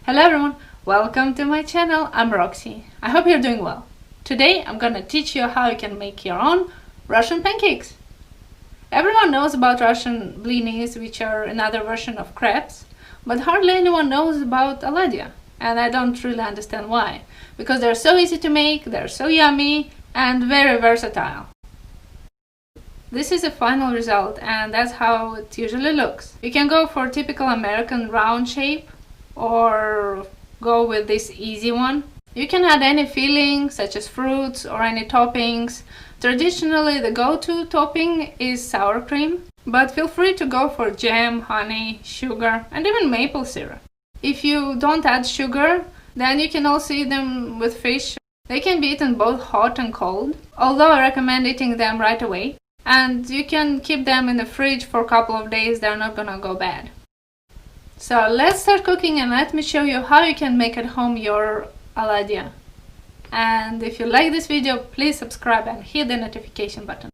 Hello everyone, welcome to my channel. I'm Roxie. I hope you're doing well. Today I'm gonna teach you how you can make your own Russian pancakes. Everyone knows about Russian blinis, which are another version of crepes, but hardly anyone knows about Oladyi. And I don't really understand why, because they're so easy to make, they're so yummy and very versatile. This is the final result, and that's how it usually looks. You can go for typical American round shape or go with this easy one. You can add any filling such as fruits or any toppings. Traditionally the go-to topping is sour cream, but feel free to go for jam, honey, sugar and even maple syrup. If you don't add sugar, then you can also eat them with fish. They can be eaten both hot and cold, although I recommend eating them right away. And you can keep them in the fridge for a couple of days, they're not gonna go bad. So let's start cooking and let me show you how you can make at home your Oladyi. And if you like this video, please subscribe and hit the notification button.